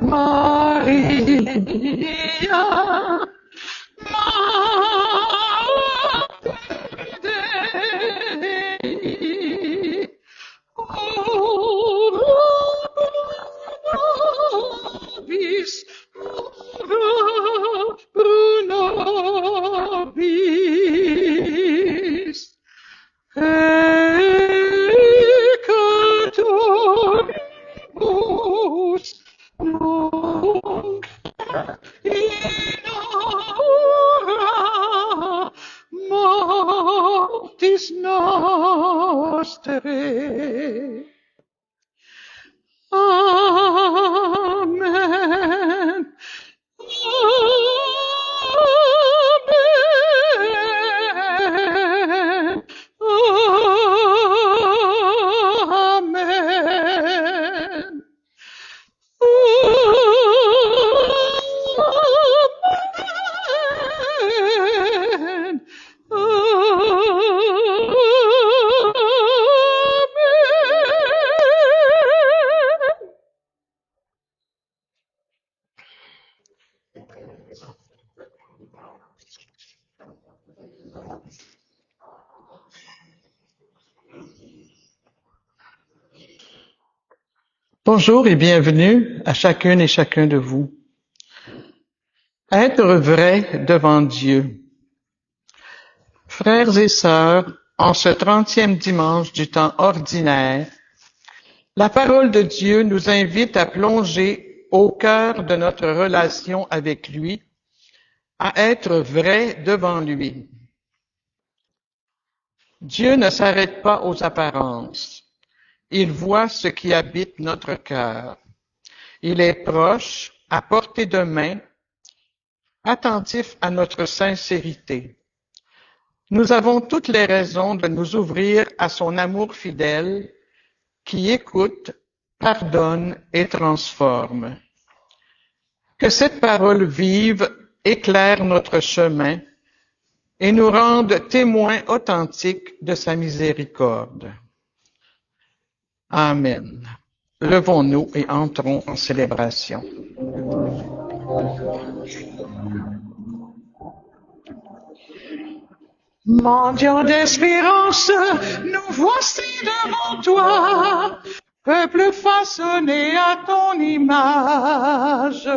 Maria, Nobis, pro nobis, peccatoribus, nunc in hora mortis nostrae. Amen. Amen. Amen. Amen. Bonjour et bienvenue à chacune et chacun de vous. Être vrai devant Dieu. Frères et sœurs, en ce 30e dimanche du temps ordinaire, la parole de Dieu nous invite à plonger au cœur de notre relation avec lui, à être vrai devant lui. Dieu ne s'arrête pas aux apparences. Il voit ce qui habite notre cœur. Il est proche, à portée de main, attentif à notre sincérité. Nous avons toutes les raisons de nous ouvrir à son amour fidèle qui écoute, pardonne et transforme. Que cette parole vive éclaire notre chemin et nous rende témoins authentiques de sa miséricorde. Amen. Levons-nous et entrons en célébration. Mendiants d'espérance, nous voici devant toi, peuple façonné à ton image.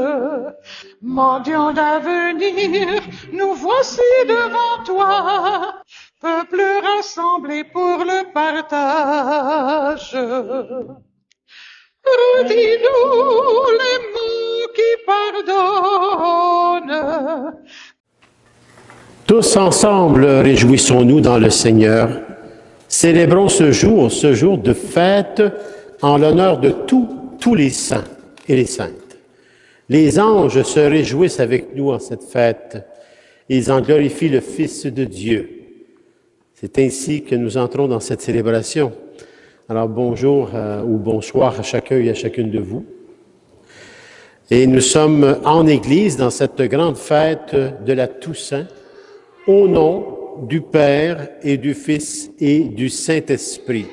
Mendiants d'avenir, nous voici devant toi, peuple rassemblé pour le partage. Redis-nous les mots qui pardonnent. Tous ensemble, réjouissons-nous dans le Seigneur. Célébrons ce jour de fête, en l'honneur de tous les saints et les saintes. Les anges se réjouissent avec nous en cette fête. Ils en glorifient le Fils de Dieu. C'est ainsi que nous entrons dans cette célébration. Alors bonjour ou bonsoir à chacun et à chacune de vous. Et nous sommes en Église dans cette grande fête de la Toussaint, au nom du Père et du Fils et du Saint-Esprit.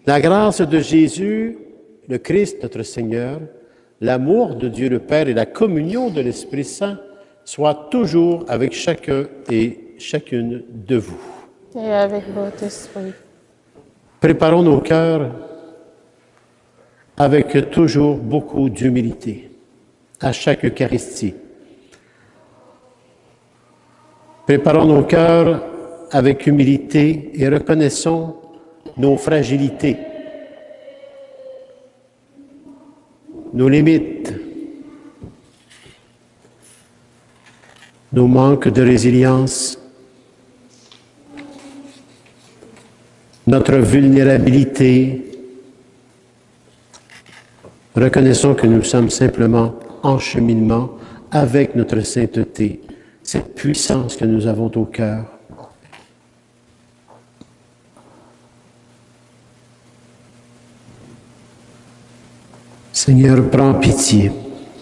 La grâce de Jésus, le Christ notre Seigneur, l'amour de Dieu le Père et la communion de l'Esprit Saint soient toujours avec chacun et chacune de vous. Et avec votre esprit. Préparons nos cœurs avec toujours beaucoup d'humilité à chaque Eucharistie. Préparons nos cœurs avec humilité et reconnaissons nos fragilités, nos limites, nos manques de résilience, notre vulnérabilité. Reconnaissons que nous sommes simplement en cheminement avec notre sainteté, cette puissance que nous avons au cœur. Seigneur, prends pitié.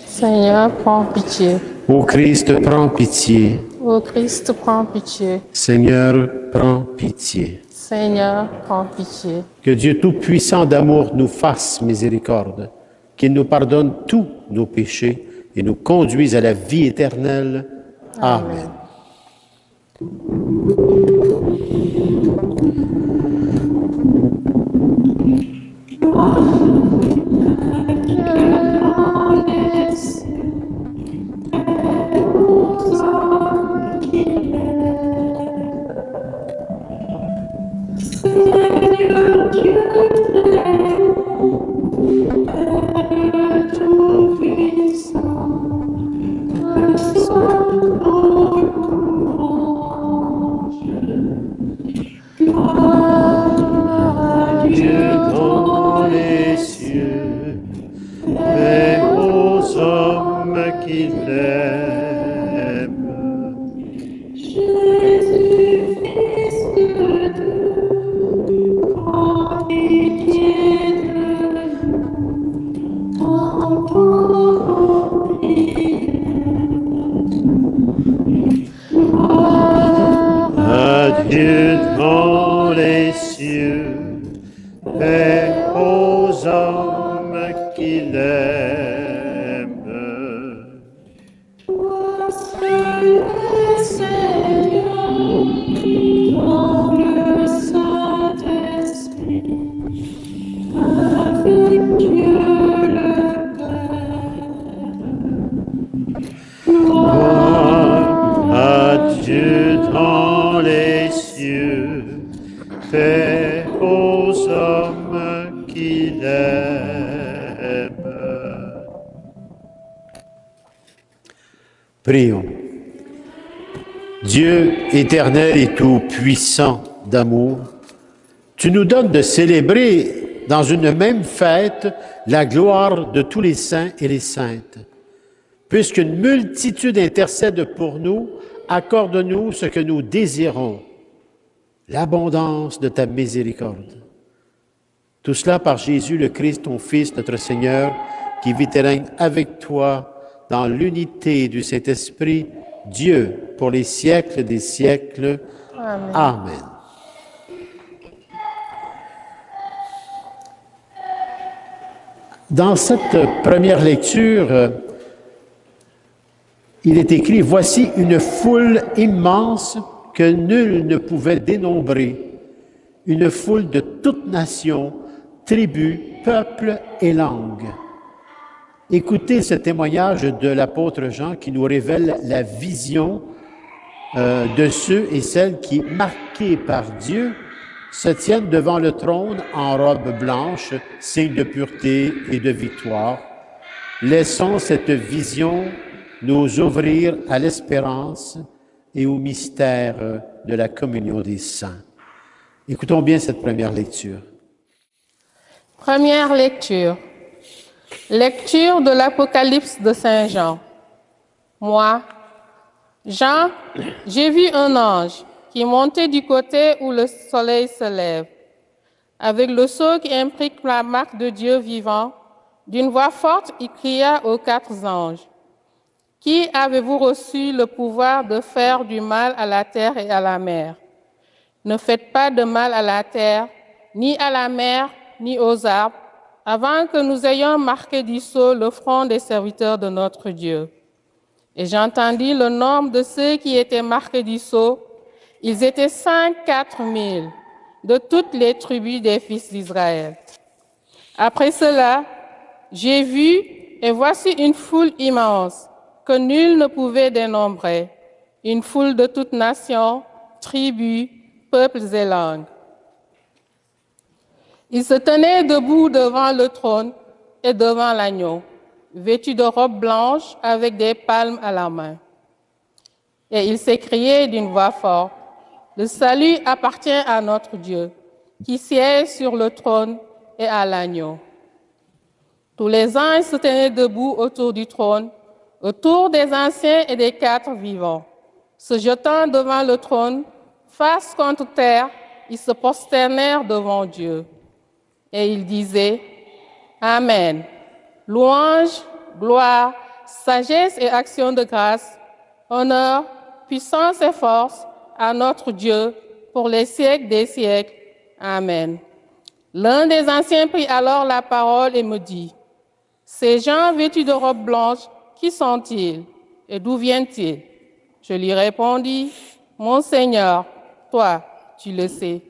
Seigneur, prends pitié. Ô Christ, prends pitié. Ô Christ, prends pitié. Seigneur, prends pitié. Seigneur, prends pitié. Que Dieu Tout-Puissant d'amour nous fasse miséricorde, qu'il nous pardonne tous nos péchés et nous conduise à la vie éternelle. Amen. Dieu dans les cieux, paix aux hommes qu'il aime. Jésus, Fils de Dieu, prends pitié de nous, entends À Dieu dans les cieux, paix aux hommes qu'il aime. Seigneur, dans le Saint-Esprit, avec Dieu le Père. Gloire à Dieu dans les cieux, paix aux hommes qu'il aime. Prions. Dieu éternel et tout-puissant d'amour, tu nous donnes de célébrer dans une même fête la gloire de tous les saints et les saintes. Puisqu'une multitude intercède pour nous, accorde-nous ce que nous désirons, l'abondance de ta miséricorde. Tout cela par Jésus le Christ, ton Fils, notre Seigneur, qui vit et règne avec toi dans l'unité du Saint-Esprit, Dieu, pour les siècles des siècles. Amen. Amen. Dans cette première lecture, il est écrit « Voici une foule immense que nul ne pouvait dénombrer, une foule de toutes nations, tribus, peuples et langues. » Écoutez ce témoignage de l'apôtre Jean qui nous révèle la vision de ceux et celles qui, marqués par Dieu, se tiennent devant le trône en robe blanche, signe de pureté et de victoire. Laissons cette vision nous ouvrir à l'espérance et au mystère de la communion des saints. Écoutons bien cette première lecture. Première lecture. Lecture de l'Apocalypse de Saint Jean. Moi, Jean, j'ai vu un ange qui montait du côté où le soleil se lève, avec le sceau qui implique la marque de Dieu vivant. D'une voix forte, il cria aux 4 anges. Qui avez-vous reçu le pouvoir de faire du mal à la terre et à la mer? Ne faites pas de mal à la terre, ni à la mer, ni aux arbres, avant que nous ayons marqué du sceau le front des serviteurs de notre Dieu. Et j'entendis le nombre de ceux qui étaient marqués du sceau. Ils étaient 104 000 de toutes les tribus des fils d'Israël. Après cela, j'ai vu, et voici une foule immense, que nul ne pouvait dénombrer, une foule de toutes nations, tribus, peuples et langues. Ils se tenaient debout devant le trône et devant l'agneau, vêtus de robes blanches avec des palmes à la main. Et ils s'écriaient d'une voix forte, « Le salut appartient à notre Dieu, qui siège sur le trône et à l'agneau. » Tous les anges se tenaient debout autour du trône, autour des anciens et des 4 vivants. Se jetant devant le trône, face contre terre, ils se prosternèrent devant Dieu. Et ils disaient, Amen. Louange, gloire, sagesse et action de grâce, honneur, puissance et force à notre Dieu pour les siècles des siècles. Amen. L'un des anciens prit alors la parole et me dit, Ces gens vêtus de robes blanches, qui sont-ils et d'où viennent-ils? Je lui répondis, Mon Seigneur, toi, tu le sais.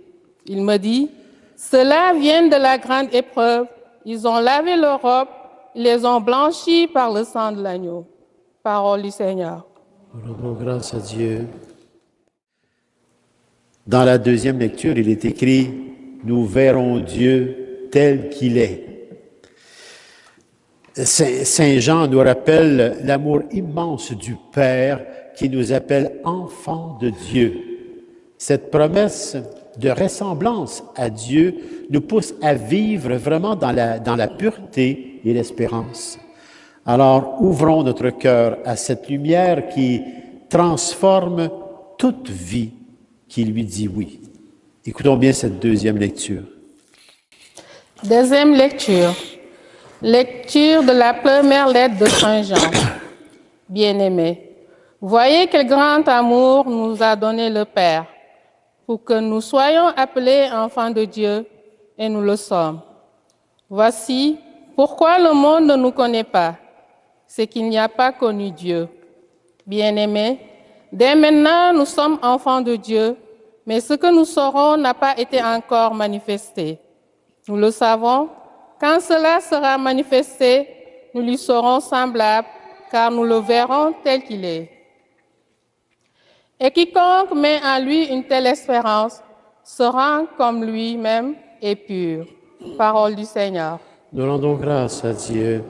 Il me dit, Ceux-là viennent de la grande épreuve. Ils ont lavé leurs robes, ils les ont blanchies par le sang de l'agneau. Parole du Seigneur. Rendons grâce à Dieu. Dans la deuxième lecture, il est écrit « Nous verrons Dieu tel qu'il est ». Saint Jean nous rappelle l'amour immense du Père qui nous appelle enfants de Dieu. Cette promesse de ressemblance à Dieu nous pousse à vivre vraiment dans la pureté et l'espérance. Alors, ouvrons notre cœur à cette lumière qui transforme toute vie qui lui dit oui. Écoutons bien cette deuxième lecture. Deuxième lecture. Lecture de la première lettre de Saint Jean. Bien-aimés, voyez quel grand amour nous a donné le Père, pour que nous soyons appelés enfants de Dieu, et nous le sommes. Voici pourquoi le monde ne nous connaît pas, c'est qu'il n'y a pas connu Dieu. Bien-aimés, dès maintenant nous sommes enfants de Dieu, mais ce que nous serons n'a pas été encore manifesté. Nous le savons. Quand cela sera manifesté, nous lui serons semblables, car nous le verrons tel qu'il est. Et quiconque met en lui une telle espérance sera comme lui-même et pur. Parole du Seigneur. Nous rendons grâce à Dieu.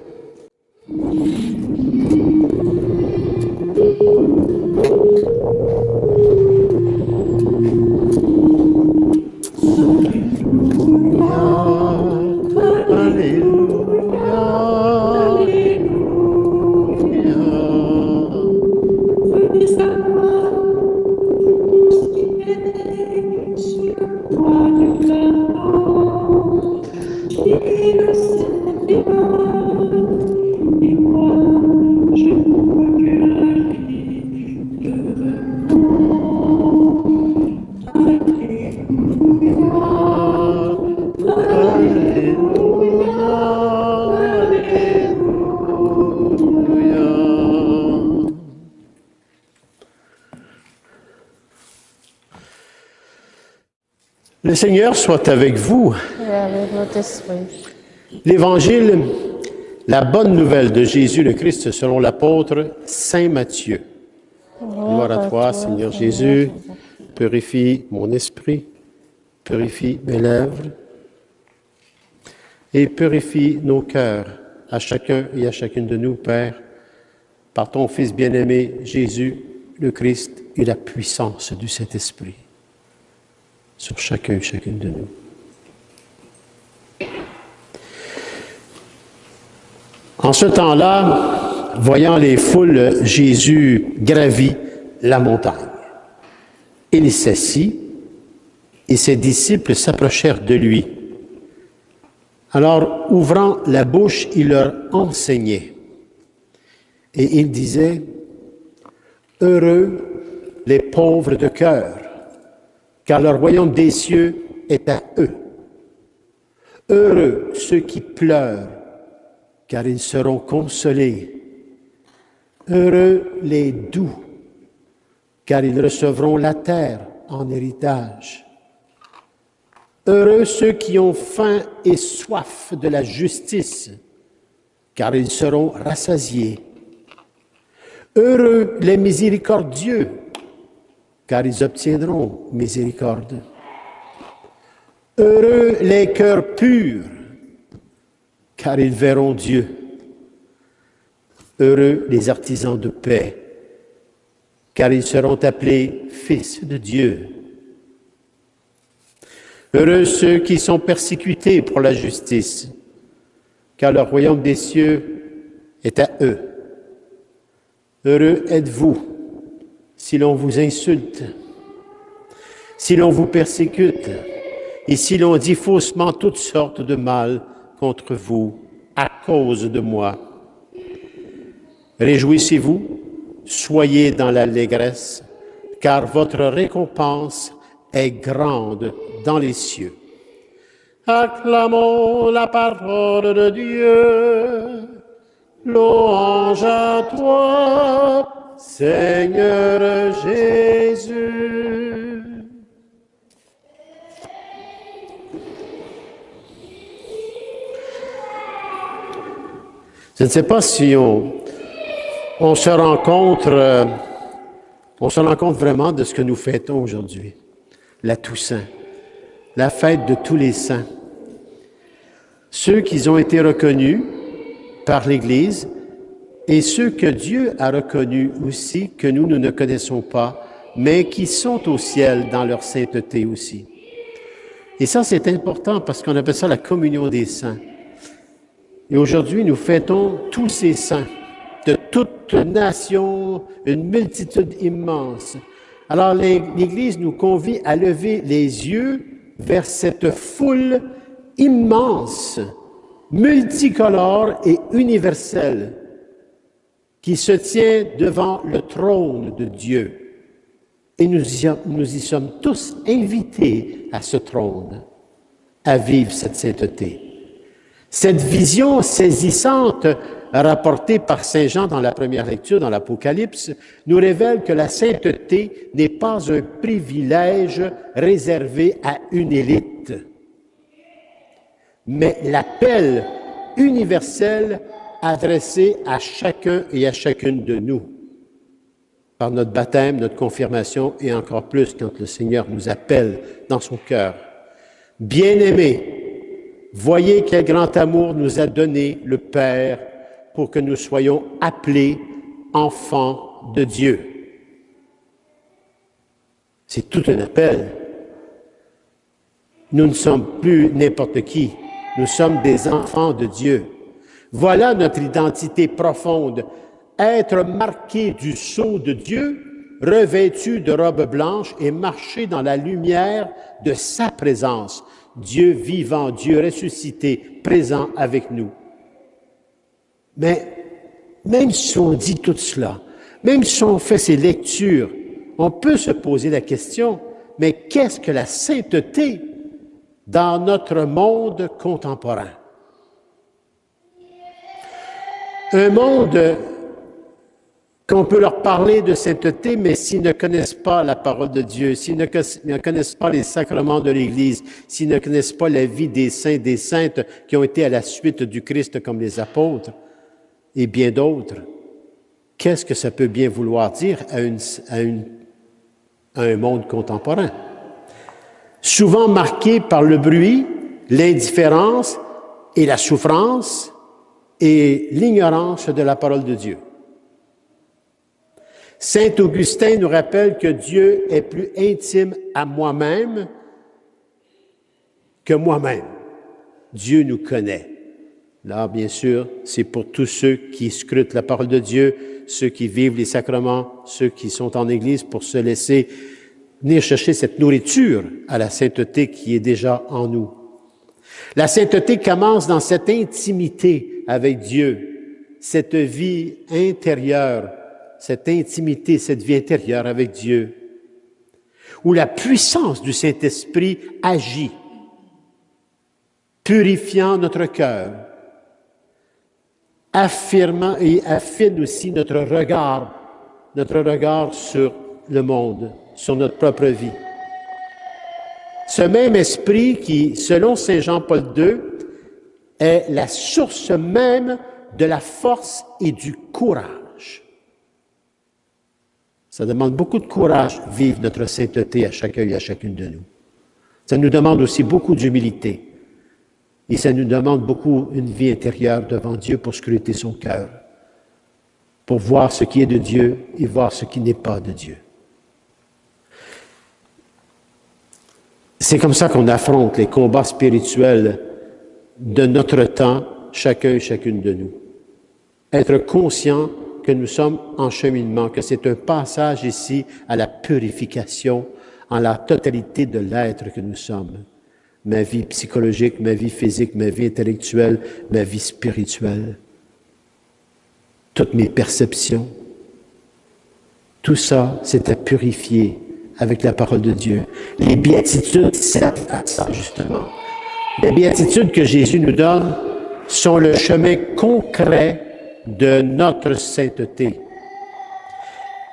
Le Seigneur soit avec vous. Et avec votre esprit. L'Évangile, la bonne nouvelle de Jésus le Christ selon l'apôtre Saint Matthieu. Gloire à toi, Seigneur Jésus. Purifie mon esprit, purifie mes lèvres et purifie nos cœurs à chacun et à chacune de nous, Père, par ton Fils bien-aimé Jésus le Christ et la puissance du Saint-Esprit sur chacun et chacune de nous. En ce temps-là, voyant les foules, Jésus gravit la montagne. Il s'assit et ses disciples s'approchèrent de lui. Alors, ouvrant la bouche, il leur enseignait. Et il disait, « Heureux les pauvres de cœur, car le royaume des cieux est à eux. Heureux ceux qui pleurent, car ils seront consolés. Heureux les doux, car ils recevront la terre en héritage. Heureux ceux qui ont faim et soif de la justice, car ils seront rassasiés. Heureux les miséricordieux, car ils obtiendront miséricorde. Heureux les cœurs purs, car ils verront Dieu. Heureux les artisans de paix, car ils seront appelés fils de Dieu. Heureux ceux qui sont persécutés pour la justice, car le royaume des cieux est à eux. Heureux êtes-vous si l'on vous insulte, si l'on vous persécute, et si l'on dit faussement toutes sortes de mal contre vous à cause de moi. Réjouissez-vous, soyez dans l'allégresse, car votre récompense est grande dans les cieux. Acclamons la parole de Dieu. Louange à toi, Seigneur Jésus. Je ne sais pas si on se rend compte vraiment de ce que nous fêtons aujourd'hui. La Toussaint, la fête de tous les saints. Ceux qui ont été reconnus par l'Église et ceux que Dieu a reconnus aussi, que nous ne connaissons pas, mais qui sont au ciel dans leur sainteté aussi. Et ça, c'est important parce qu'on appelle ça la communion des saints. Et aujourd'hui, nous fêtons tous ces saints, de toute nation, une multitude immense. Alors, l'Église nous convie à lever les yeux vers cette foule immense, multicolore et universelle qui se tient devant le trône de Dieu. Et nous y sommes tous invités à ce trône, à vivre cette sainteté. Cette vision saisissante rapportée par Saint Jean dans la première lecture, dans l'Apocalypse, nous révèle que la sainteté n'est pas un privilège réservé à une élite, mais l'appel universel adressé à chacun et à chacune de nous, par notre baptême, notre confirmation et encore plus quand le Seigneur nous appelle dans son cœur. Bien-aimés, voyez quel grand amour nous a donné le Père pour que nous soyons appelés enfants de Dieu. C'est tout un appel. Nous ne sommes plus n'importe qui. Nous sommes des enfants de Dieu. Voilà notre identité profonde. Être marqué du sceau de Dieu, revêtu de robe blanche et marcher dans la lumière de sa présence. Dieu vivant, Dieu ressuscité, présent avec nous. Mais même si on dit tout cela, même si on fait ces lectures, on peut se poser la question, mais qu'est-ce que la sainteté dans notre monde contemporain? Un monde qu'on peut leur parler de sainteté, mais s'ils ne connaissent pas la parole de Dieu, s'ils ne connaissent pas les sacrements de l'Église, s'ils ne connaissent pas la vie des saints, des saintes qui ont été à la suite du Christ comme les apôtres et bien d'autres, qu'est-ce que ça peut bien vouloir dire à un monde contemporain? Souvent marqué par le bruit, l'indifférence et la souffrance et l'ignorance de la parole de Dieu. Saint Augustin nous rappelle que Dieu est plus intime à moi-même que moi-même. Dieu nous connaît. Là, bien sûr, c'est pour tous ceux qui scrutent la parole de Dieu, ceux qui vivent les sacrements, ceux qui sont en Église pour se laisser venir chercher cette nourriture à la sainteté qui est déjà en nous. La sainteté commence dans cette intimité avec Dieu, cette vie intérieure, cette intimité, cette vie intérieure avec Dieu, où la puissance du Saint-Esprit agit, purifiant notre cœur, affirmant et affine aussi notre regard sur le monde, sur notre propre vie. Ce même esprit qui, selon Saint Jean-Paul II, est la source même de la force et du courage. Ça demande beaucoup de courage de vivre notre sainteté à chacun et à chacune de nous. Ça nous demande aussi beaucoup d'humilité. Et ça nous demande beaucoup une vie intérieure devant Dieu pour scruter son cœur, pour voir ce qui est de Dieu et voir ce qui n'est pas de Dieu. C'est comme ça qu'on affronte les combats spirituels de notre temps, chacun et chacune de nous. Être conscient que nous sommes en cheminement, que c'est un passage ici à la purification en la totalité de l'être que nous sommes. Ma vie psychologique, ma vie physique, ma vie intellectuelle, ma vie spirituelle, toutes mes perceptions. Tout ça, c'est à purifier avec la parole de Dieu. Les béatitudes servent à ça, justement. Les béatitudes que Jésus nous donne sont le chemin concret de notre sainteté.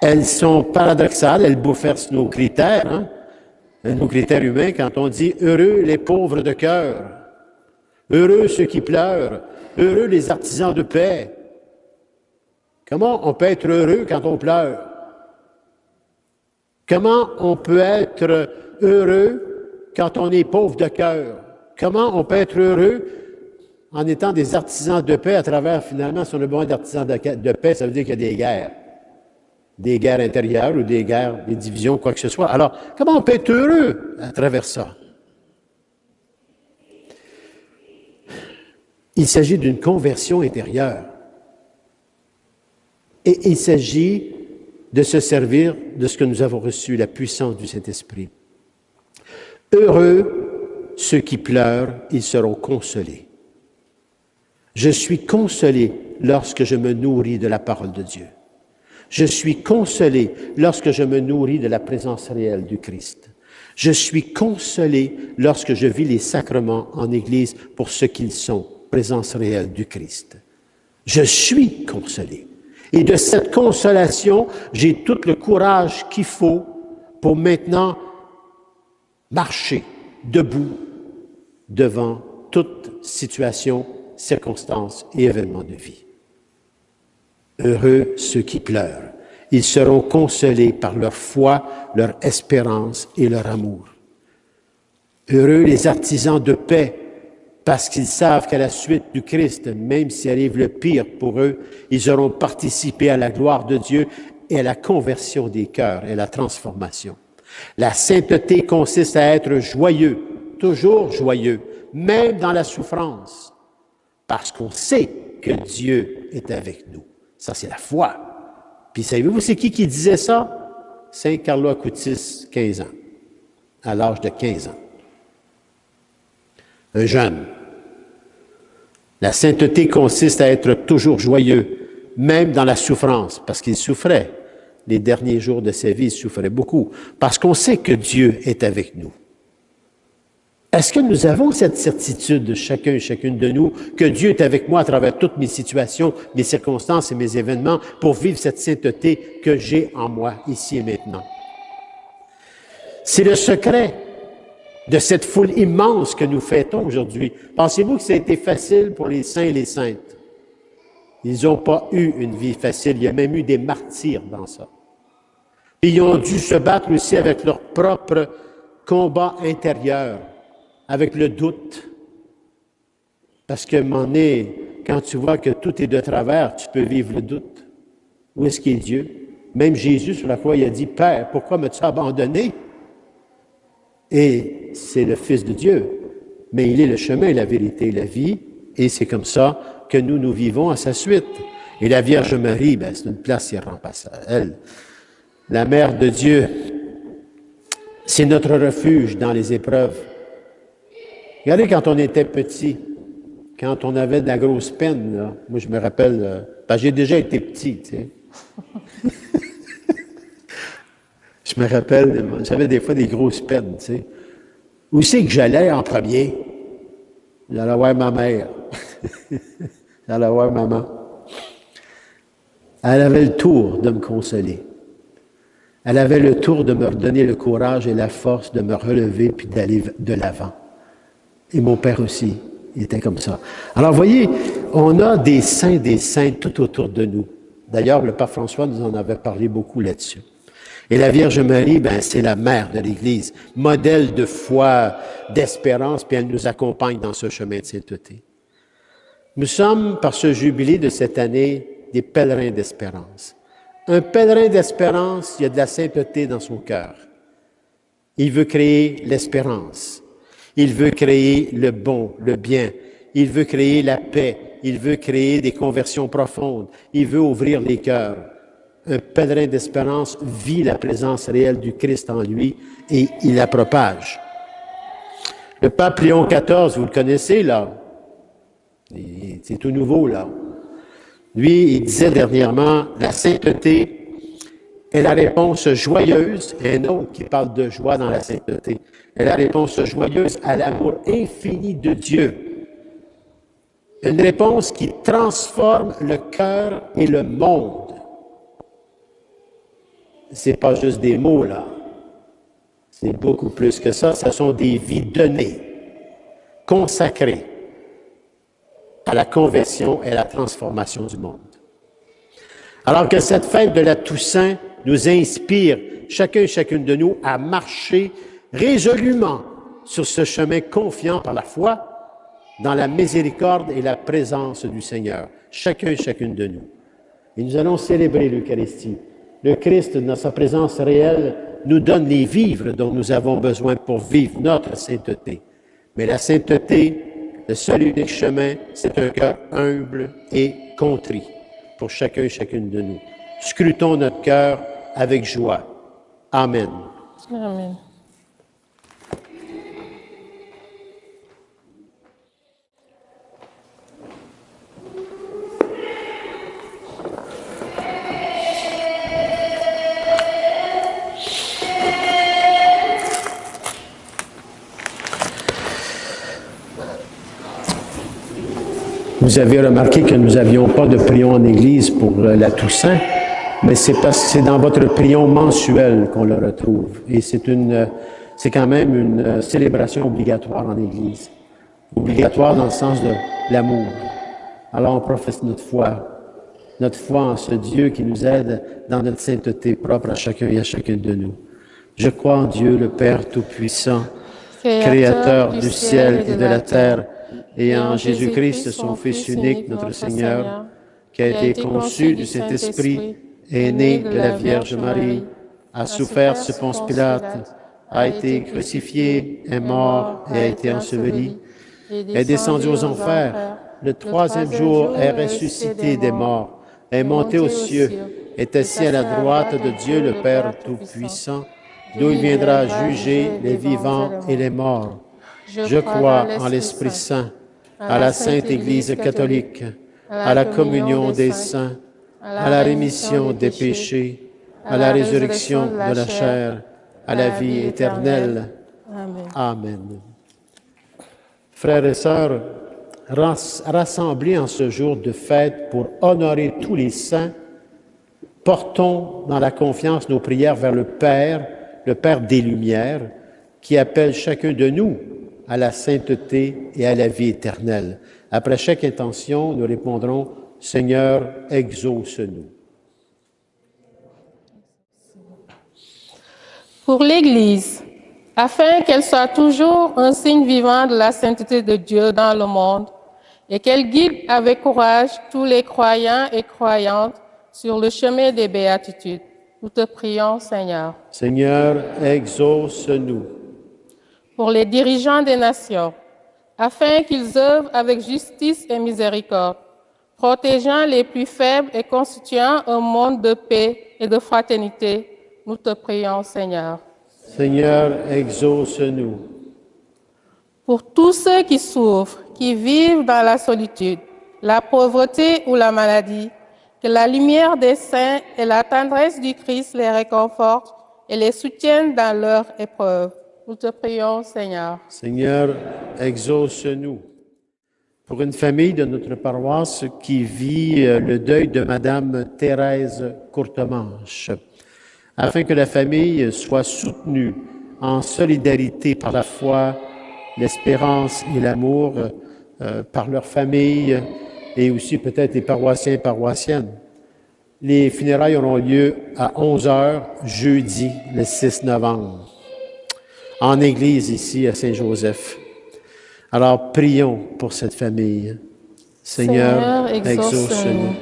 Elles sont paradoxales, elles bouleversent nos critères, nos critères humains quand on dit « heureux les pauvres de cœur », « heureux ceux qui pleurent »,« heureux les artisans de paix ». Comment on peut être heureux quand on pleure? Comment on peut être heureux quand on est pauvre de cœur? Comment on peut être heureux en étant des artisans de paix à travers, finalement, si on a besoin d'artisans de paix, ça veut dire qu'il y a des guerres. Des guerres intérieures ou des guerres, des divisions, quoi que ce soit. Alors, comment on peut être heureux à travers ça? Il s'agit d'une conversion intérieure. Et il s'agit de se servir de ce que nous avons reçu, la puissance du Saint-Esprit. Heureux ceux qui pleurent, ils seront consolés. Je suis consolé lorsque je me nourris de la parole de Dieu. Je suis consolé lorsque je me nourris de la présence réelle du Christ. Je suis consolé lorsque je vis les sacrements en Église pour ce qu'ils sont, présence réelle du Christ. Je suis consolé. Et de cette consolation, j'ai tout le courage qu'il faut pour maintenant marcher debout devant toute situation, circonstance et événement de vie. Heureux ceux qui pleurent. Ils seront consolés par leur foi, leur espérance et leur amour. Heureux les artisans de paix, parce qu'ils savent qu'à la suite du Christ, même s'il arrive le pire pour eux, ils auront participé à la gloire de Dieu et à la conversion des cœurs et à la transformation. La sainteté consiste à être joyeux, toujours joyeux, même dans la souffrance, parce qu'on sait que Dieu est avec nous. Ça, c'est la foi. Puis savez-vous, c'est qui disait ça? Saint Carlo Acutis, 15 ans, à l'âge de 15 ans. Un jeune. La sainteté consiste à être toujours joyeux, même dans la souffrance, parce qu'il souffrait. Les derniers jours de sa vie, il souffrait beaucoup, parce qu'on sait que Dieu est avec nous. Est-ce que nous avons cette certitude, chacun et chacune de nous, que Dieu est avec moi à travers toutes mes situations, mes circonstances et mes événements pour vivre cette sainteté que j'ai en moi, ici et maintenant? C'est le secret de cette foule immense que nous fêtons aujourd'hui. Pensez-vous que ça a été facile pour les saints et les saintes? Ils n'ont pas eu une vie facile. Il y a même eu des martyrs dans ça. Et ils ont dû se battre aussi avec leur propre combat intérieur, avec le doute. Parce qu'à un moment donné, quand tu vois que tout est de travers, tu peux vivre le doute. Où est-ce qu'il est Dieu? Même Jésus, sur la croix, il a dit, « Père, pourquoi m'as-tu abandonné? » Et c'est le Fils de Dieu, mais il est le chemin, la vérité et la vie, et c'est comme ça que nous vivons à sa suite. Et la Vierge Marie, c'est une place irremplaçable. Elle, la Mère de Dieu, c'est notre refuge dans les épreuves. Regardez quand on était petit, quand on avait de la grosse peine, là, moi je me rappelle, j'ai déjà été petit, tu sais. Je me rappelle, j'avais des fois des grosses peines, tu sais. Où c'est que j'allais en premier? J'allais voir ma mère. J'allais voir maman. Elle avait le tour de me consoler. Elle avait le tour de me donner le courage et la force de me relever puis d'aller de l'avant. Et mon père aussi, il était comme ça. Alors, voyez, on a des saints, des saintes tout autour de nous. D'ailleurs, le pape François nous en avait parlé beaucoup là-dessus. Et la Vierge Marie, c'est la mère de l'Église, modèle de foi, d'espérance, puis elle nous accompagne dans ce chemin de sainteté. Nous sommes, par ce jubilé de cette année, des pèlerins d'espérance. Un pèlerin d'espérance, il y a de la sainteté dans son cœur. Il veut créer l'espérance. Il veut créer le bon, le bien. Il veut créer la paix. Il veut créer des conversions profondes. Il veut ouvrir les cœurs. Un pèlerin d'espérance vit la présence réelle du Christ en lui et il la propage. Le pape Léon XIV, vous le connaissez, là. C'est tout nouveau, là. Lui, il disait dernièrement, la sainteté est la réponse joyeuse, et un autre qui parle de joie dans la sainteté, est la réponse joyeuse à l'amour infini de Dieu. Une réponse qui transforme le cœur et le monde. Ce n'est pas juste des mots, là. C'est beaucoup plus que ça. Ce sont des vies données, consacrées à la conversion et à la transformation du monde. Alors que cette fête de la Toussaint nous inspire, chacun et chacune de nous, à marcher résolument sur ce chemin confiant par la foi dans la miséricorde et la présence du Seigneur, chacun et chacune de nous. Et nous allons célébrer l'Eucharistie. Le Christ, dans sa présence réelle, nous donne les vivres dont nous avons besoin pour vivre notre sainteté. Mais la sainteté, le seul unique chemin, c'est un cœur humble et contrit pour chacun et chacune de nous. Scrutons notre cœur avec joie. Amen. Amen. Vous avez remarqué que nous n'avions pas de prion en Église pour la Toussaint, mais c'est parce que c'est dans votre prion mensuel qu'on le retrouve. Et c'est quand même une célébration obligatoire en Église. Obligatoire dans le sens de l'amour. Alors on professe notre foi en ce Dieu qui nous aide dans notre sainteté propre à chacun et à chacune de nous. Je crois en Dieu, le Père Tout-Puissant, Créateur du ciel et de la terre, et en Jésus-Christ, son Fils unique, notre Seigneur, qui a été conçu du Saint-Esprit, est né de la Vierge Marie, a souffert sous Ponce Pilate, a été crucifié, est mort et a été enseveli, est descendu aux enfers, le troisième jour est ressuscité des morts, est monté aux cieux, est assis à la droite de Dieu le Père Tout-Puissant, d'où il viendra juger les vivants et les morts. Je crois en l'Esprit Saint, à la Sainte Église catholique, à la communion des saints, à la rémission des péchés, à la résurrection de la chair, à la vie éternelle. Amen. Frères et sœurs, rassemblés en ce jour de fête pour honorer tous les saints, portons dans la confiance nos prières vers le Père des Lumières, qui appelle chacun de nous à la sainteté et à la vie éternelle. Après chaque intention, nous répondrons « Seigneur, exauce-nous ». Pour l'Église, afin qu'elle soit toujours un signe vivant de la sainteté de Dieu dans le monde et qu'elle guide avec courage tous les croyants et croyantes sur le chemin des béatitudes. Nous te prions, Seigneur. Seigneur, exauce-nous. Pour les dirigeants des nations, afin qu'ils œuvrent avec justice et miséricorde, protégeant les plus faibles et constituant un monde de paix et de fraternité, nous te prions, Seigneur. Seigneur, exauce-nous. Pour tous ceux qui souffrent, qui vivent dans la solitude, la pauvreté ou la maladie, que la lumière des saints et la tendresse du Christ les réconfortent et les soutiennent dans leur épreuve. Nous te prions, Seigneur. Seigneur, exauce-nous. Pour une famille de notre paroisse qui vit le deuil de Madame Thérèse Courtemanche, afin que la famille soit soutenue en solidarité par la foi, l'espérance et l'amour par leur famille et aussi peut-être les paroissiens et paroissiennes. Les funérailles auront lieu à 11h jeudi, le 6 novembre. En Église ici à Saint-Joseph. Alors, prions pour cette famille. Seigneur, exauce-nous.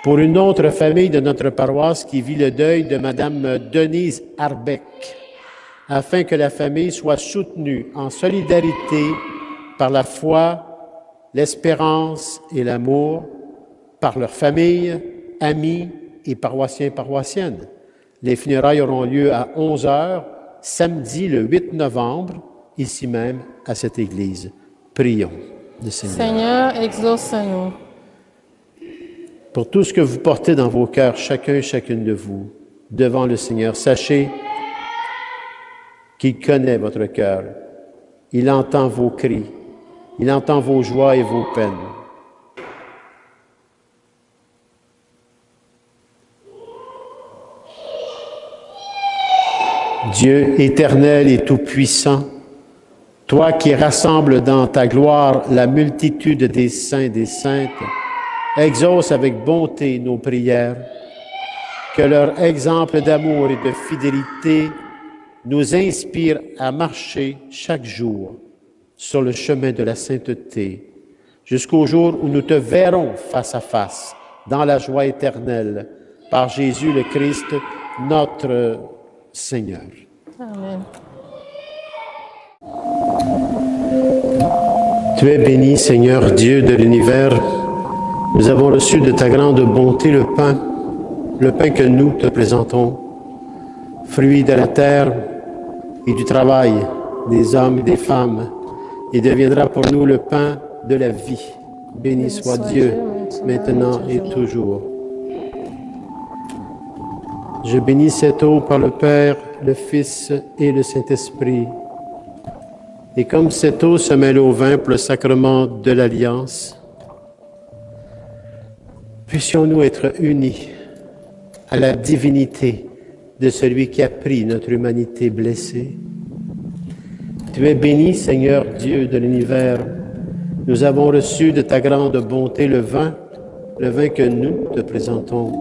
Pour une autre famille de notre paroisse qui vit le deuil de Madame Denise Arbeck, afin que la famille soit soutenue en solidarité par la foi, l'espérance et l'amour, par leur famille, amis et paroissiens et paroissiennes. Les funérailles auront lieu à 11h, samedi le 8 novembre, ici même à cette église. Prions le Seigneur. Seigneur, exauce-nous. Pour tout ce que vous portez dans vos cœurs, chacun et chacune de vous, devant le Seigneur, sachez qu'il connaît votre cœur. Il entend vos cris Il entend vos joies et vos peines. Dieu éternel et tout-puissant, toi qui rassembles dans ta gloire la multitude des saints et des saintes, exauce avec bonté nos prières, que leur exemple d'amour et de fidélité nous inspire à marcher chaque jour sur le chemin de la sainteté, jusqu'au jour où nous te verrons face à face, dans la joie éternelle, par Jésus le Christ, notre Seigneur. Amen. Tu es béni, Seigneur Dieu de l'univers. Nous avons reçu de ta grande bonté le pain que nous te présentons, fruit de la terre et du travail des hommes et des femmes. Il deviendra pour nous le pain de la vie. Béni soit Dieu, maintenant et toujours. Je bénis cette eau par le Père, le Fils et le Saint-Esprit. Et comme cette eau se mêle au vin pour le sacrement de l'Alliance, puissions-nous être unis à la divinité de celui qui a pris notre humanité blessée. Tu es béni, Seigneur Dieu de l'univers. Nous avons reçu de ta grande bonté le vin que nous te présentons,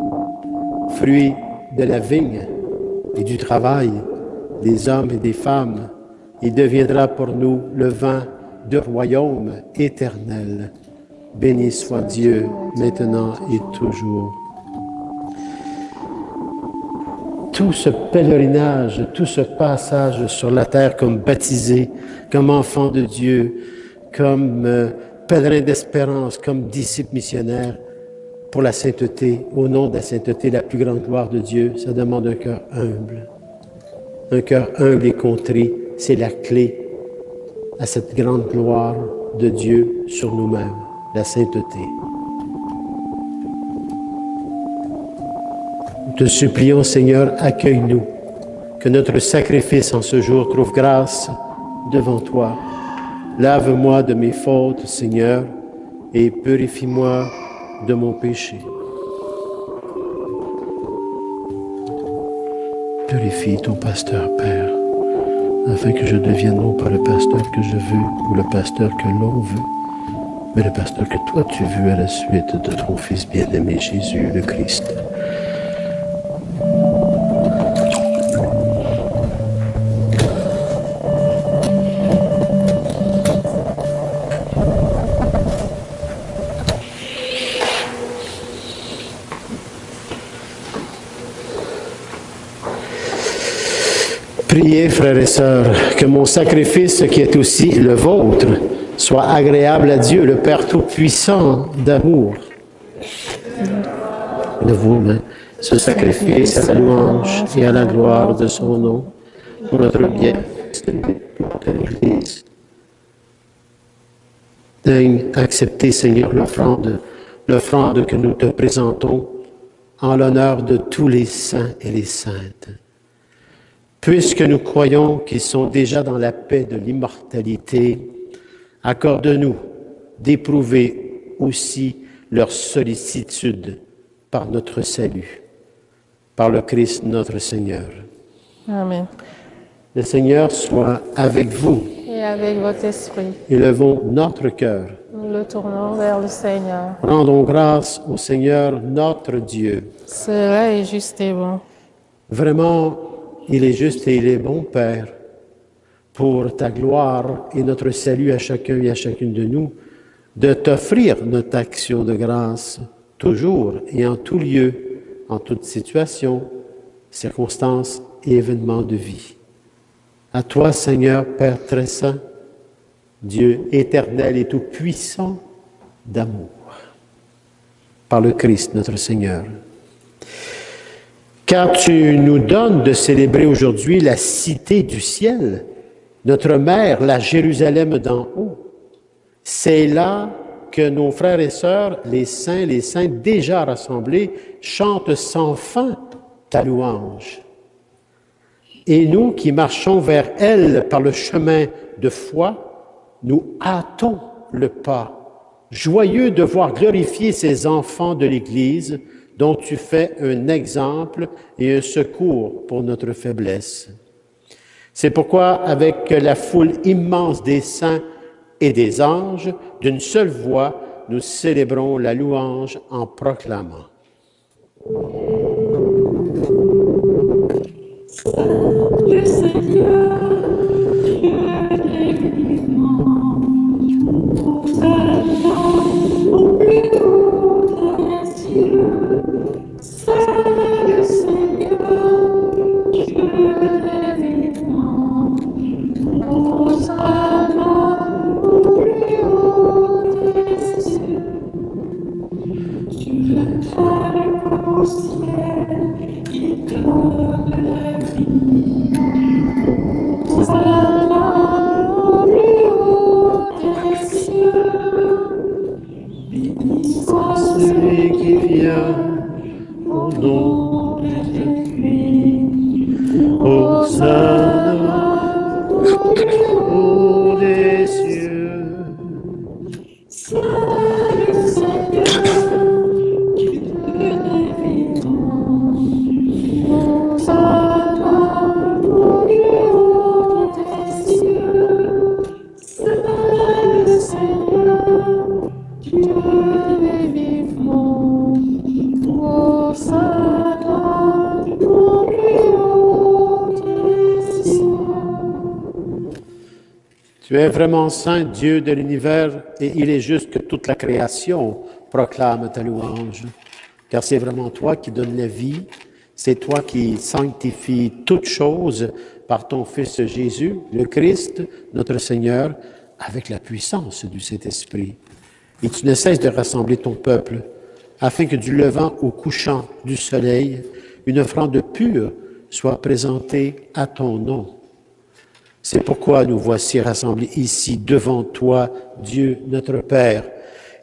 fruit de la vigne et du travail des hommes et des femmes. Il deviendra pour nous le vin du royaume éternel. Béni soit Dieu, maintenant et toujours. Tout ce pèlerinage, tout ce passage sur la terre comme baptisé, comme enfant de Dieu, comme pèlerin d'espérance, comme disciple missionnaire, pour la sainteté, au nom de la sainteté, la plus grande gloire de Dieu, ça demande un cœur humble. Un cœur humble et contrit, c'est la clé à cette grande gloire de Dieu sur nous-mêmes, la sainteté. Nous te supplions, Seigneur, accueille-nous, que notre sacrifice en ce jour trouve grâce devant toi. Lave-moi de mes fautes, Seigneur, et purifie-moi de mon péché. Purifie ton pasteur, Père, afin que je devienne non pas le pasteur que je veux ou le pasteur que l'on veut, mais le pasteur que toi tu veux à la suite de ton Fils bien-aimé Jésus le Christ. Priez, frères et sœurs, que mon sacrifice, qui est aussi le vôtre, soit agréable à Dieu, le Père Tout-Puissant d'amour. De vous, ce sacrifice à la louange et à la gloire de son nom, pour notre bien, pour l'Église. Daigne accepter, Seigneur, l'offrande que nous te présentons en l'honneur de tous les saints et les saintes. Puisque nous croyons qu'ils sont déjà dans la paix de l'immortalité, accorde-nous d'éprouver aussi leur sollicitude par notre salut, par le Christ notre Seigneur. Amen. Le Seigneur soit avec vous. Et avec votre esprit, Élevons notre cœur. nous le tournons vers le Seigneur. Rendons grâce au Seigneur notre Dieu. Cela est juste et bon. Vraiment, il est juste et il est bon, Père, pour ta gloire et notre salut à chacun et à chacune de nous, de t'offrir notre action de grâce, toujours et en tout lieu, en toute situation, circonstances et événements de vie. À toi, Seigneur, Père très saint, Dieu éternel et tout-puissant d'amour, par le Christ notre Seigneur. Car tu nous donnes de célébrer aujourd'hui la cité du ciel, notre mère, la Jérusalem d'en haut. C'est là que nos frères et sœurs, les saints déjà rassemblés, chantent sans fin ta louange. Et nous qui marchons vers elle par le chemin de foi, nous hâtons le pas, joyeux de voir glorifier ces enfants de l'Église dont tu fais un exemple et un secours pour notre faiblesse. C'est pourquoi, avec la foule immense des saints et des anges, d'une seule voix, nous célébrons la louange en proclamant. Le Seigneur, Dieu des vivants, Hosanna au plus haut des cieux. C'est le Seigneur, Dieu des vivants, Hosanna au plus haut des cieux. Tu le fais au ciel, qui donne la vie. Hosanna au plus haut des cieux. Béni soit Celui qui vient au nom de Jésus. Hosanna au des cieux. C'est le Seigneur, Dieu des vivants. Hosanna au plus haut des cieux. C'est le Seigneur, Dieu des vivants. Hosanna au plus haut des cieux. Tu es vraiment saint, Dieu de l'univers, et il est juste que toute la création proclame ta louange. Car c'est vraiment toi qui donnes la vie, c'est toi qui sanctifies toutes choses par ton Fils Jésus, le Christ, notre Seigneur, avec la puissance du Saint-Esprit. Et tu ne cesses de rassembler ton peuple, afin que du levant au couchant du soleil, une offrande pure soit présentée à ton nom. C'est pourquoi nous voici rassemblés ici devant toi, Dieu notre Père.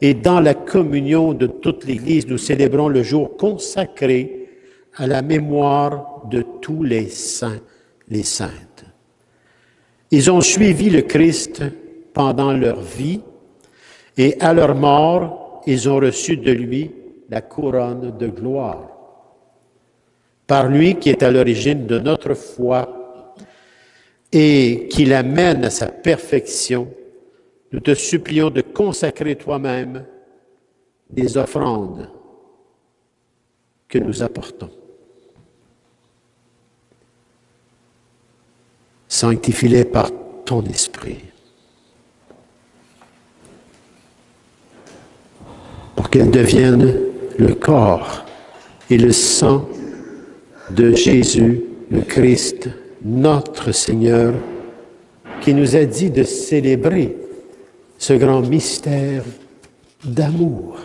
Et dans la communion de toute l'Église, nous célébrons le jour consacré à la mémoire de tous les saints, les saintes. Ils ont suivi le Christ pendant leur vie et à leur mort, ils ont reçu de lui la couronne de gloire. Par lui qui est à l'origine de notre foi, et qui l'amène à sa perfection, nous te supplions de consacrer toi-même les offrandes que nous apportons. Sanctifie-les par ton esprit, pour qu'elles deviennent le corps et le sang de Jésus, le Christ, notre Seigneur, qui nous a dit de célébrer ce grand mystère d'amour.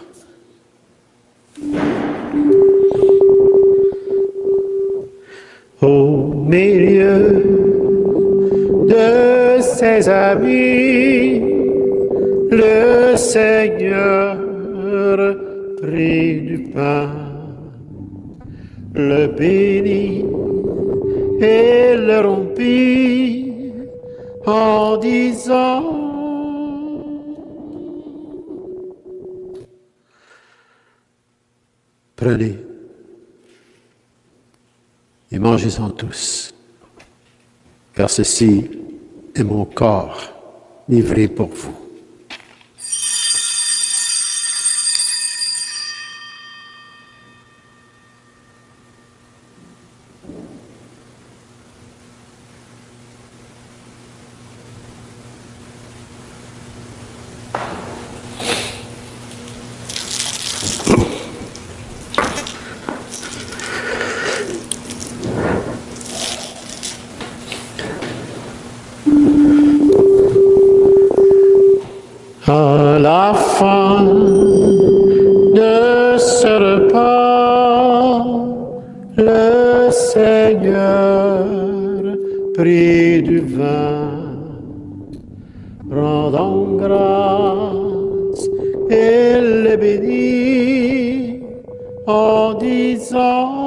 Au milieu de ses amis, le Seigneur prit du pain, le bénit et le rompit en disant: prenez et mangez-en tous, car ceci est mon corps livré pour vous. À la fin de ce repas, le Seigneur prit du vin, rendant grâce et le bénit en disant: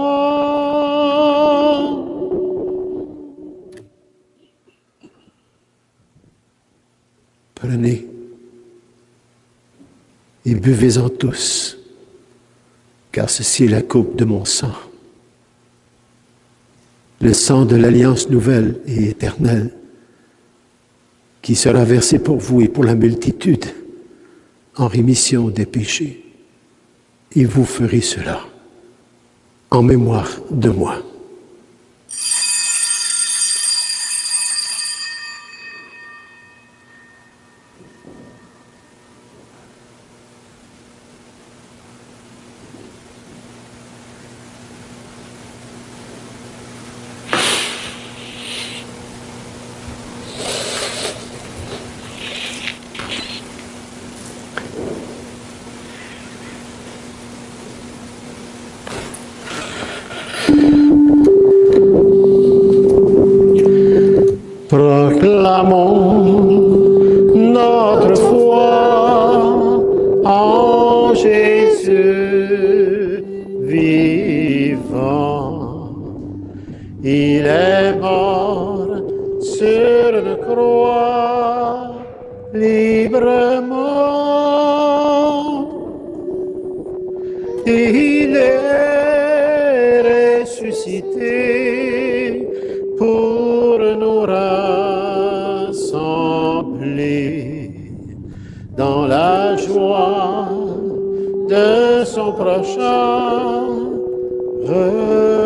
prenez et buvez-en tous, car ceci est la coupe de mon sang, le sang de l'alliance nouvelle et éternelle, qui sera versé pour vous et pour la multitude en rémission des péchés. Et vous ferez cela en mémoire de moi. Proclamons notre foi en Jésus vivant. Il est mort sur une croix librement. Il est ressuscité pour nous rassembler dans la joie de son prochain retour.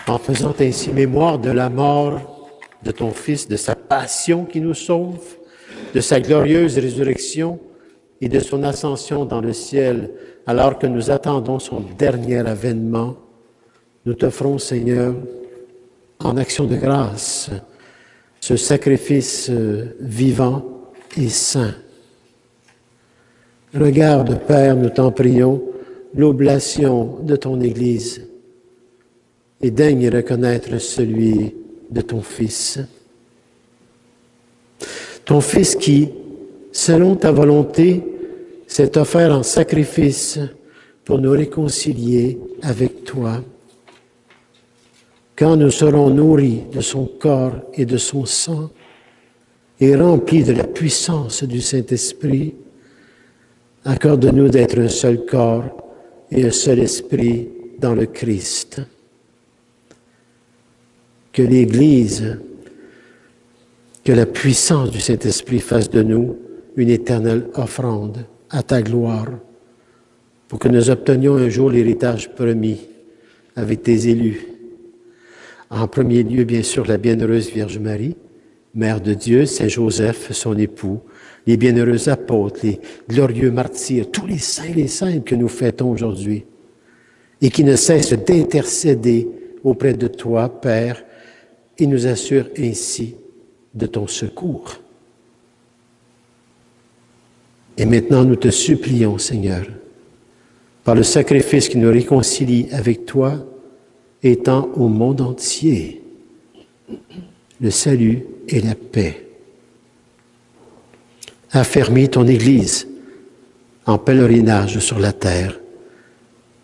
En faisant ainsi mémoire de la mort de ton Fils, de sa passion qui nous sauve, de sa glorieuse résurrection et de son ascension dans le ciel, alors que nous attendons son dernier avènement, nous t'offrons, Seigneur, en action de grâce, ce sacrifice vivant et saint. Regarde, Père, nous t'en prions, l'oblation de ton Église et daigne reconnaître celui de ton Fils. Ton Fils qui, selon ta volonté, s'est offert en sacrifice pour nous réconcilier avec toi. Quand nous serons nourris de son corps et de son sang et remplis de la puissance du Saint-Esprit, accorde-nous d'être un seul corps et un seul esprit dans le Christ. Que l'Église, que la puissance du Saint-Esprit fasse de nous une éternelle offrande à ta gloire, pour que nous obtenions un jour l'héritage promis avec tes élus. En premier lieu, bien sûr, la bienheureuse Vierge Marie, Mère de Dieu, Saint Joseph, son époux, les bienheureux apôtres, les glorieux martyrs, tous les saints et les saintes que nous fêtons aujourd'hui, et qui ne cessent d'intercéder auprès de toi, Père, et nous assurent ainsi de ton secours. Et maintenant, nous te supplions, Seigneur, par le sacrifice qui nous réconcilie avec toi, étends au monde entier le salut et la paix. Affermis ton Église en pèlerinage sur la terre,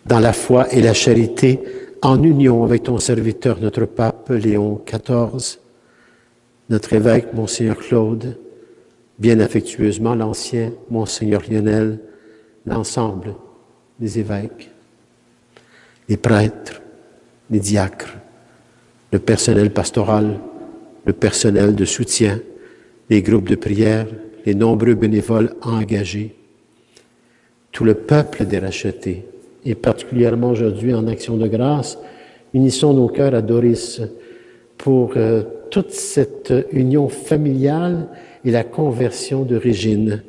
dans la foi et la charité, en union avec ton serviteur, notre pape Léon XIV, notre évêque, Monseigneur Claude, bien affectueusement l'ancien Monseigneur Lionel, l'ensemble des évêques, les prêtres, les diacres, le personnel pastoral, le personnel de soutien, les groupes de prière, les nombreux bénévoles engagés, tout le peuple des rachetés, et particulièrement aujourd'hui en action de grâce, unissons nos cœurs à Doris pour toute cette union familiale et la conversion de Régine,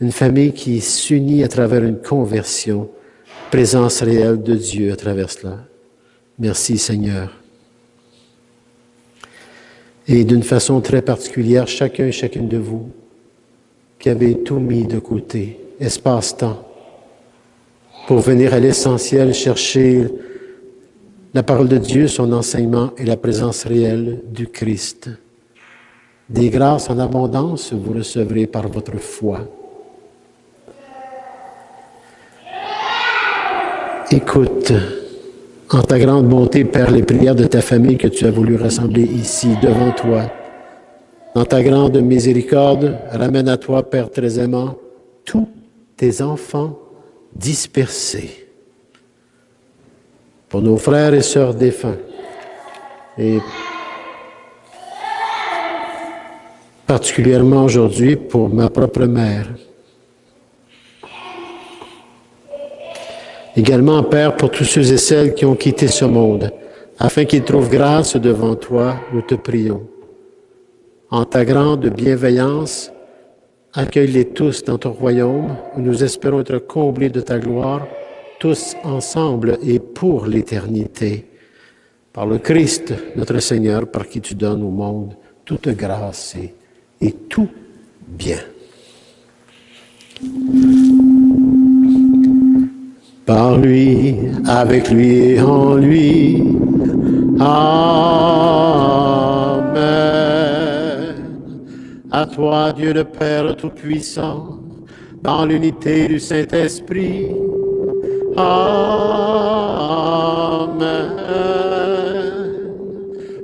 une famille qui s'unit à travers une conversion, présence réelle de Dieu à travers cela. Merci Seigneur. Et d'une façon très particulière, chacun et chacune de vous qui avez tout mis de côté, espace-temps, pour venir à l'essentiel chercher la parole de Dieu, son enseignement et la présence réelle du Christ. Des grâces en abondance, vous recevrez par votre foi. Écoute, En ta grande bonté, Père, les prières de ta famille que tu as voulu rassembler ici, devant toi. Dans ta grande miséricorde, ramène à toi, Père très aimant, tous tes enfants dispersés. Pour nos frères et sœurs défunts, et particulièrement aujourd'hui pour ma propre mère. Également, Père, pour tous ceux et celles qui ont quitté ce monde, afin qu'ils trouvent grâce devant toi, nous te prions. En ta grande bienveillance, accueille-les tous dans ton royaume, où nous espérons être comblés de ta gloire, tous ensemble et pour l'éternité. Par le Christ, notre Seigneur, par qui tu donnes au monde toute grâce et tout bien. Par lui, avec lui et en lui. Amen. À toi, Dieu le Père Tout-Puissant, dans l'unité du Saint-Esprit. Amen.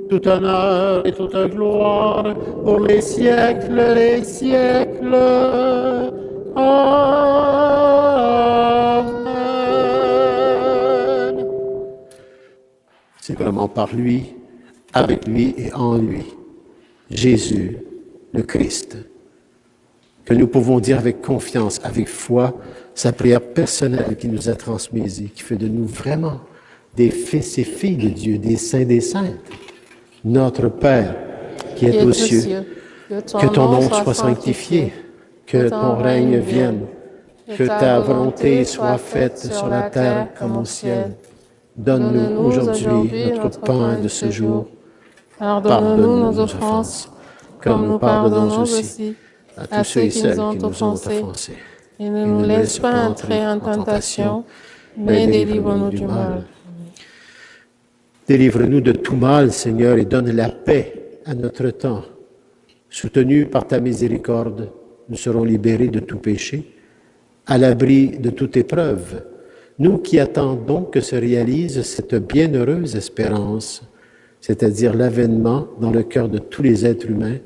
Tout honneur et toute gloire pour les siècles, les siècles. Amen. C'est vraiment par lui, avec lui et en lui, Jésus, le Christ, que nous pouvons dire avec confiance, avec foi, sa prière personnelle qui nous a transmise et qui fait de nous vraiment des fils et filles de Dieu, des saints des saintes. Notre Père, qui est aux cieux, que ton nom soit sanctifié, que ton règne vienne, que ta volonté soit faite sur la terre comme au ciel. Donne-nous aujourd'hui notre pain de ce jour. Pardonne-nous nos offenses, comme nous pardonnons aussi à ceux et celles qui nous ont offensés. Et ne nous laisse pas entrer en tentation, mais délivre-nous du mal. Délivre-nous de tout mal, Seigneur, et donne la paix à notre temps. Soutenus par ta miséricorde, nous serons libérés de tout péché, à l'abri de toute épreuve. Nous qui attendons que se réalise cette bienheureuse espérance, c'est-à-dire l'avènement dans le cœur de tous les êtres humains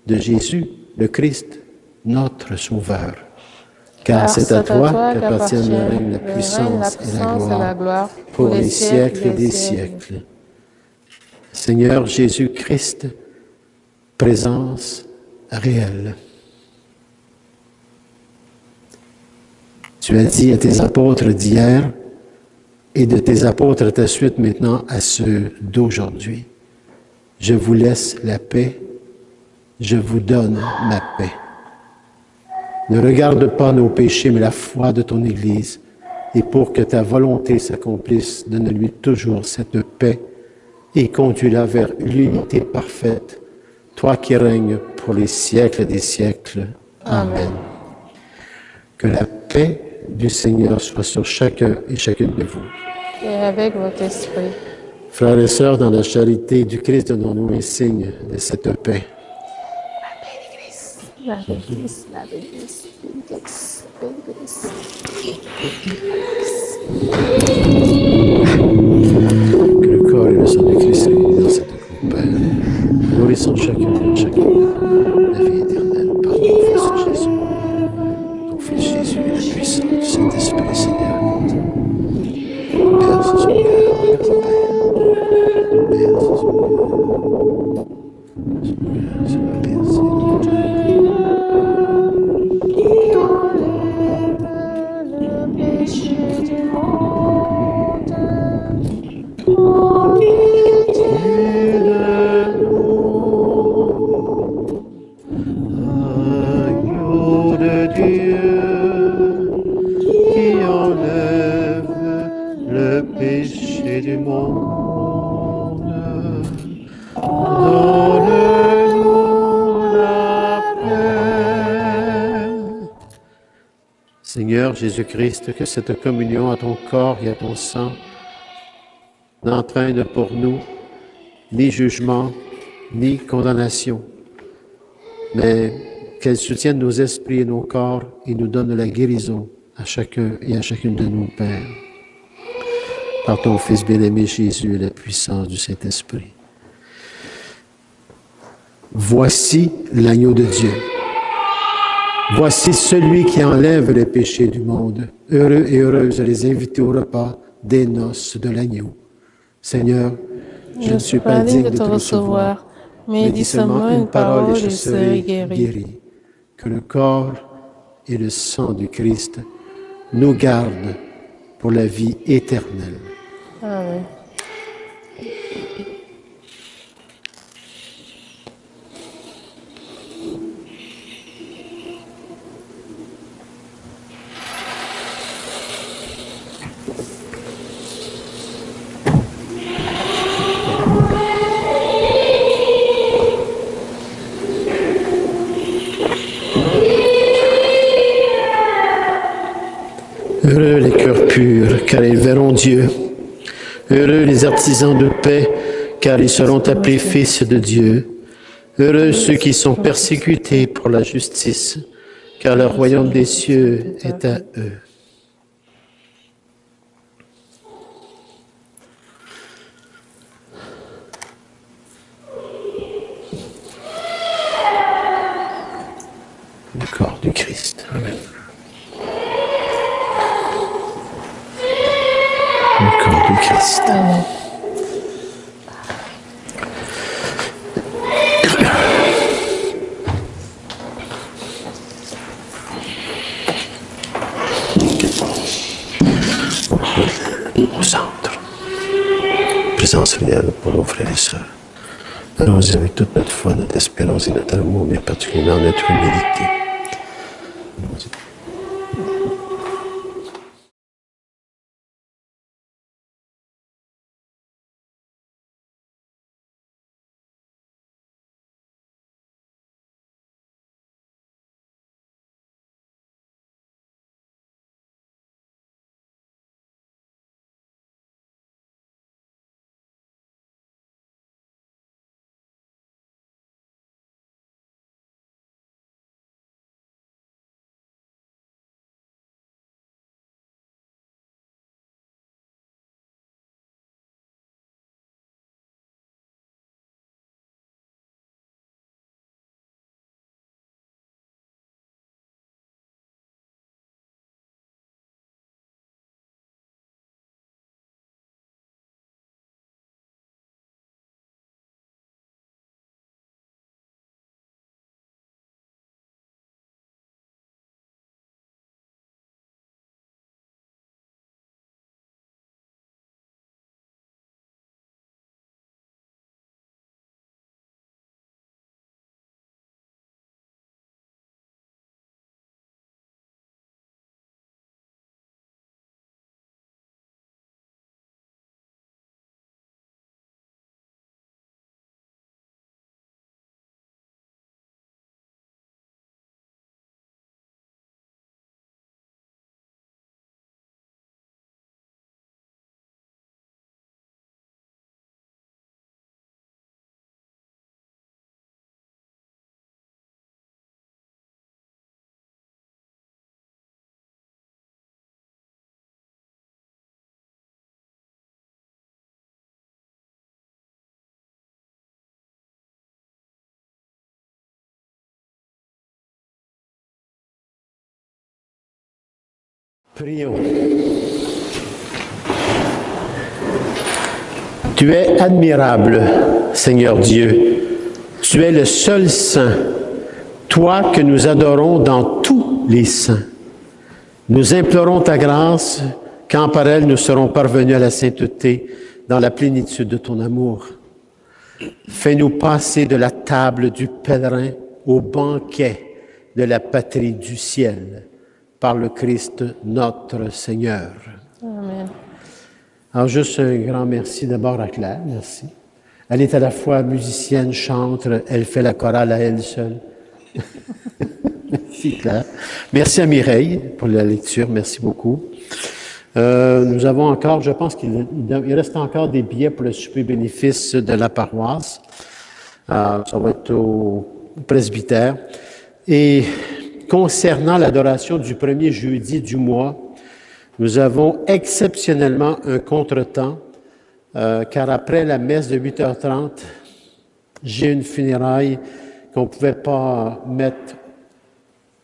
de Jésus, le Christ, notre Sauveur. Car c'est à toi qu'appartiennent le règne, la puissance et la gloire pour les siècles et des siècles. Seigneur Jésus-Christ, présence réelle. Tu as dit à tes apôtres d'hier et de tes apôtres à ta suite maintenant à ceux d'aujourd'hui. Je vous laisse la paix, je vous donne ma paix. Ne regarde pas nos péchés, mais la foi de ton Église. Et pour que ta volonté s'accomplisse, donne-lui toujours cette paix et conduis-la vers l'unité parfaite, toi qui règnes pour les siècles des siècles. Amen. Que la paix du Seigneur soit sur chacun et chacune de vous. Et avec votre esprit. Frères et sœurs, dans la charité du Christ, donnons-nous un signe de cette paix. La Béglise, la Béglise, Béglise, Béglise. Que le corps et le sang de Christ réunis dans cette coupe, Père. Nourrissons chacun et chacune la vie éternelle par ton Fils Jésus. Ton Fils Jésus et la puissance du Saint-Esprit, Seigneur. Père, c'est son cœur, Père. Père, c'est son cœur. C'est ma Père, c'est Seigneur Jésus-Christ, que cette communion à ton corps et à ton sang n'entraîne pour nous ni jugement, ni condamnation, mais qu'elle soutienne nos esprits et nos corps et nous donne la guérison à chacun et à chacune de nous, Père. par ton Fils bien-aimé Jésus et la puissance du Saint-Esprit. Voici l'agneau de Dieu. Voici celui qui enlève les péchés du monde. Heureux et heureuses les invités au repas des noces de l'agneau. Seigneur, je ne suis pas digne de te recevoir, mais dis seulement une parole et je serai guéri. Que le corps et le sang du Christ nous gardent pour la vie éternelle. Amen. Heureux les cœurs purs, car ils verront Dieu. Heureux les artisans de paix, car ils seront appelés fils de Dieu. Heureux ceux qui sont persécutés pour la justice, car le royaume des cieux est à eux. Le corps du Christ. Amen. Le corps du Christ. Amen. Au centre. Présence fidèle pour nos frères et sœurs. Allons-y avec toute notre foi, notre espérance et notre amour, mais particulièrement notre humilité. Allons-y. Prions. Tu es admirable, Seigneur Dieu. Tu es le seul saint, toi que nous adorons dans tous les saints. Nous implorons ta grâce, quand par elle nous serons parvenus à la sainteté dans la plénitude de ton amour. Fais-nous passer de la table du pèlerin au banquet de la patrie du ciel, par le Christ notre Seigneur. Amen. Alors, juste un grand merci d'abord à Claire, merci. Elle est à la fois musicienne, chantre, elle fait la chorale à elle seule. Merci Claire. Merci à Mireille pour la lecture, merci beaucoup. Nous avons encore, je pense qu'il reste encore des billets pour le souper bénéfice de la paroisse. Ça va être au presbytère. Et concernant l'adoration du premier jeudi du mois, Nous avons exceptionnellement un contretemps, car après la messe de 8h30, j'ai une funéraille qu'on ne pouvait pas mettre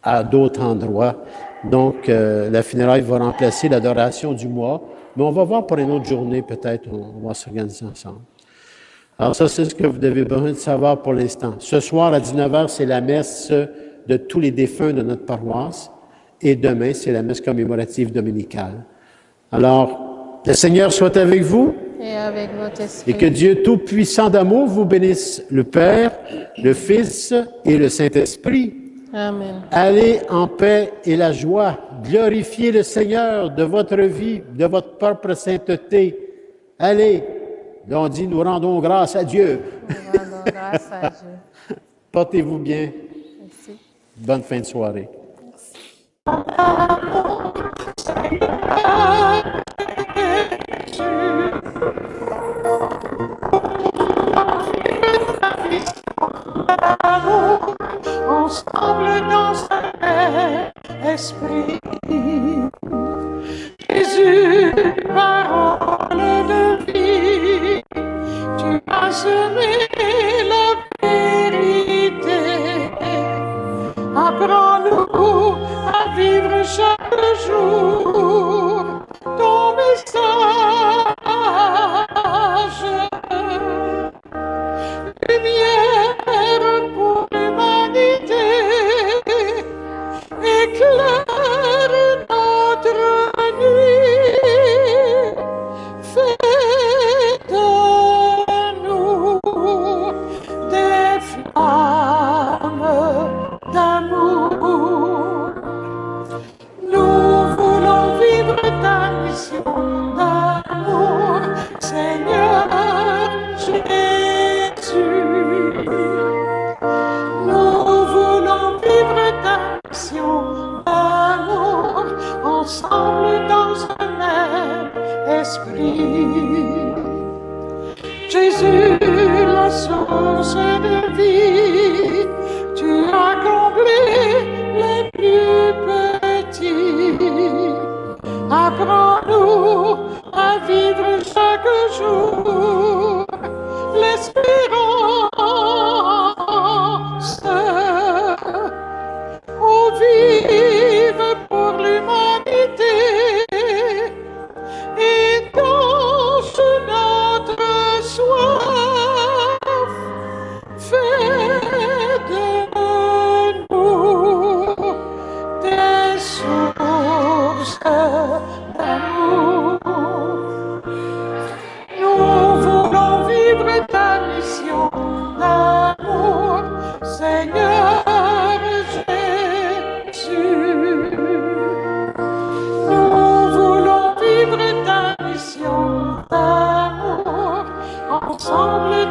à d'autres endroits. Donc, la funéraille va remplacer l'adoration du mois. Mais on va voir pour une autre journée, peut-être, on va s'organiser ensemble. Alors ça, c'est ce que vous avez besoin de savoir pour l'instant. Ce soir, à 19h, c'est la messe de tous les défunts de notre paroisse. Et demain, c'est la messe commémorative dominicale. Alors, le Seigneur soit avec vous. Et avec votre esprit. Et que Dieu Tout-Puissant d'amour vous bénisse, le Père, le Fils et le Saint-Esprit. Amen. Allez en paix et la joie. Glorifiez le Seigneur de votre vie, de votre propre sainteté. Allez, on dit, nous rendons grâce à Dieu. Nous rendons grâce à Dieu. Portez-vous bien. Merci. Bonne fin de soirée. Ensemble dans un même esprit. Jésus, parole de vie, tu as semé la vérité. Apprends-nous à vivre chaque jour ton message. Lumière pour l'humanité, éclaire notre nuit, fais de nous des flammes d'amour. Nous voulons vivre ta mission d'amour, Seigneur Jésus. Nous voulons vivre ta mission d'amour, ensemble dans un même esprit. Jésus, la source de vie, tu as comblé les plus petits. Apprends-nous à vivre chaque jour l'espérance. On vive pour l'humanité et danse notre soif. Fais de nous des sources d'amour. Nous voulons vivre ta mission d'amour, Seigneur Jésus. Nous voulons vivre ta mission d'amour, ensemble